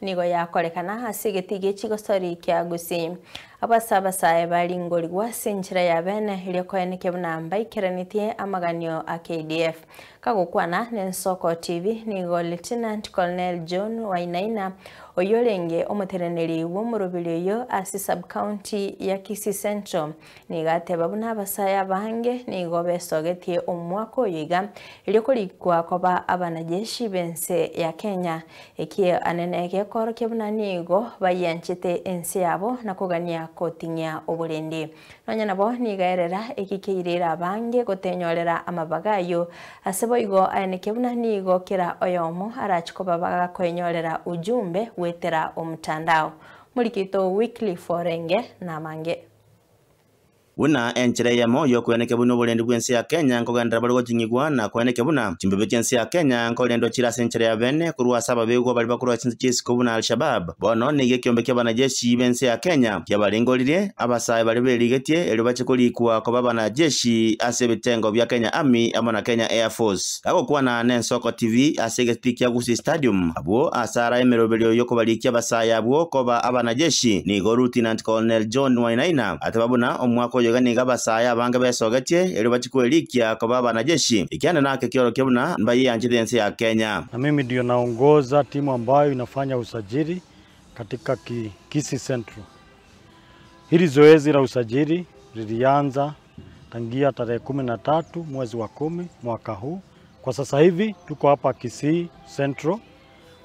nigo yakorekana ase getige chigosori kya Gusii. Abasabasaya balingori gwase enchera ya bene iliokoeneke buna mbaikeranĩtie amaganio a KDF. Kagokwana n'Ensoko TV nigo Lieutenant Colonel John Wainaina oyorenge omuteraneri w'omurubiri oyo ase sub-county ya Kisii Central nigateba buna abasaya bange nigo besogetie omwaka oyiga iliokorikwa koba abanajeshi bense ya Kenya ekie anenege koroke buna nigo bayanchete ense yabo na kugania kotinya oburendi nonya nabo nigaerera ekikeirira bange gotenyorera amabagayo asebo igo ayeneke buna nigo kira oyomo arachikoba bagakonyorera ujumbe wetera omutandao Mulikito Weekly Forenge na mange Wuna enchera yamo yokueneke buno bulendi bwensi ya Kenya nkogandira bali gochingigwa na kueneke buna chimbebe chensi ya Kenya nkolendo chira senchera ya bene kurwa saba bego bali bakuru chinzi chisiko buna Al-Shabaab bono nige kyombe ky'abanajeshi bensi ya Kenya kyabalingolire abasaya bali beligetie elo bachikolikuwa ko babanajeshi ase bitengo bya Kenya Army amona Kenya Air Force ako kwana n'Ensoko TV asege speak ya Gusii Stadium abo asara emerobelyo yoko balikia basaya abo koba abanajeshi nigo Lieutenant Colonel John Wainaina atababuna omwako yoganiga basaya bange besogetie elo bachikuelikia koba abanajeshi ikiana nake kioro kebuna mbayi anjidensi ya Kenya. Na mimi ndio naongoza timu ambayo inafanya usajili katika Kisii Central. Hili zoezi la usajili lilianza tangia tarehe 13 mwezi wa 10 mwaka huu. Kwa sasa hivi tuko hapa Kisii Central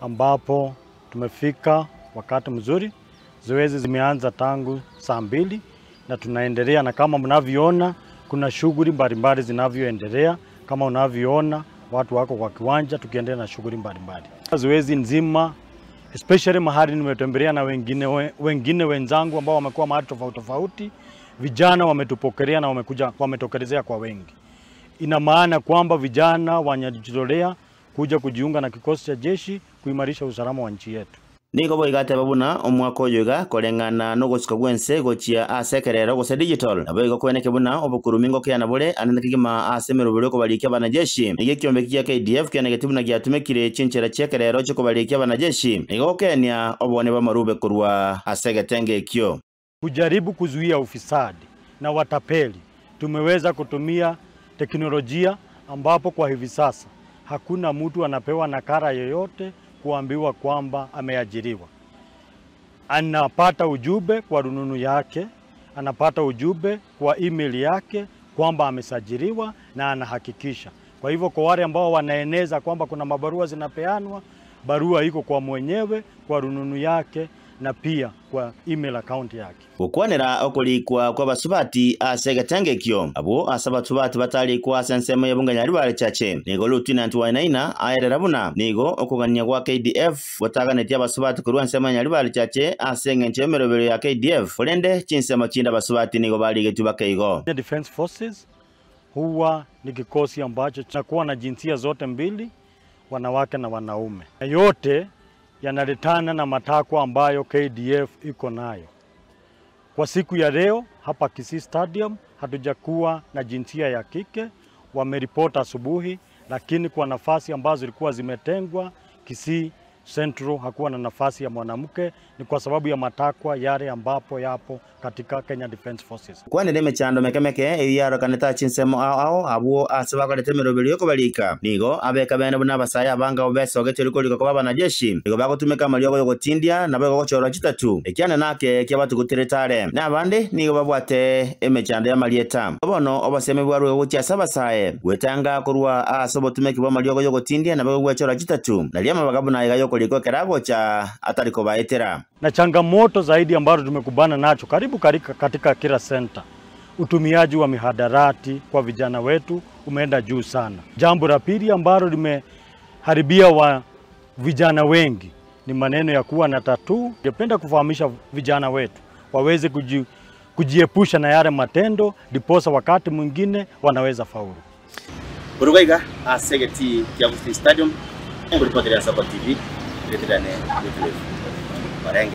ambapo tumefika wakati mzuri. Zoezi zimeanza tangu saa 2 na tunaendelea, na kama mnavyoona kuna shughuli mbalimbali zinavyoendelea. Kama unavyoona watu wako kwa kiwanja tukiendelea na shughuli mbalimbali. Zoezi nzima especially mahali nimetembelea na wengine wenzangu ambao wamekuwa mahali tofauti, vijana wametupokelea na wametokelezea kwa wengi. Ina maana kwamba vijana wanajitolea kuja kujiunga na kikosi cha jeshi kuimarisha usalama wa nchi yetu. Nigo boigate babuna omwaka oyoga kolengana no gosika gwense gochia asekerero gose digital nabo kweneke buna obukurumingo kyana bole ananekigima asemerobero ko balikia banajeshi nige kyombe kya KDF kyanege tibuna gyatumekire chinchera cyekerero cyo balikia banajeshi nigo Kenya obone bamarube kurwa asegetenge kyo kujaribu kuzuia ufisadi na watapeli. Tumeweza kutumia teknolojia ambapo kwa hivi sasa hakuna mtu anapewa nakara yoyote kuambiwa kwamba ameajiriwa. Anapata ujumbe kwa rununu yake, anapata ujumbe kwa email yake kwamba amesajiliwa na anahakikisha. Kwa hivyo kwa wale ambao wanaeneza kwamba kuna mabarua zinapeanwa, barua iko kwa mwenyewe kwa rununu yake na pia kwa email account yake. Ukwanera okolikwa kwa basubati asegetenge kyo abo asabatubati batali kwa sensemo yabunganya ribale chache nigo Lieutenant Wainaina ayerera buna nigo okuganya kwa KDF wataganeti abasubati kurwa nsemo nyaribale chache asenge nchemerobero ya KDF olende chinsemo chinda basubati nigo baligetu bakaigo. Defense Forces huwa ni kikosi ambacho kinakuwa na jinsia zote mbili, wanawake na wanaume. Yote yanaletana na matakwa ambayo KDF iko nayo. Kwa siku ya leo hapa Kisii Stadium hatujakuwa na jinsia ya kike, wameripota asubuhi, lakini kwa nafasi ambazo zilikuwa zimetengwa Kisii Central hakuwa na nafasi ya mwanamke, ni kwa sababu ya matakwa yale ambapo yapo katika Kenya Defense Forces. Kwa nende mechando mekemeke yaro kaneta chinsemo ao abo asaba kwa temerobero yoko balika nigo abeka bene buna basaya banga obeso geteliko liko kwa banajeshi nigo bagotumeka malyogo yoko tindia na bago choro chitatu ekyana nake kyabatu guteretare na abande nigo babwate emechando ya malieta bono obaseme bwaruwe wuti asabasaye wetanga kurwa asobo tumeki bwa malyogo yoko tindia na bago choro chitatu na liama bagabuna yoko liko kerago cha ataliko baetera. Na changamoto zaidi ambazo tumekubana nacho karibu katika kila center, utumiaji wa mihadarati kwa vijana wetu umeenda juu sana. Jambo la pili ambalo limeharibia wa vijana wengi ni maneno ya kuwa na tattoo. Ningependa kufahamisha vijana wetu waweze kujiepusha na yale matendo, diposa wakati mwingine wanaweza faulu. Urugaiga asegeti ya Gusii Stadium ngulipotele Ensoko TV letidane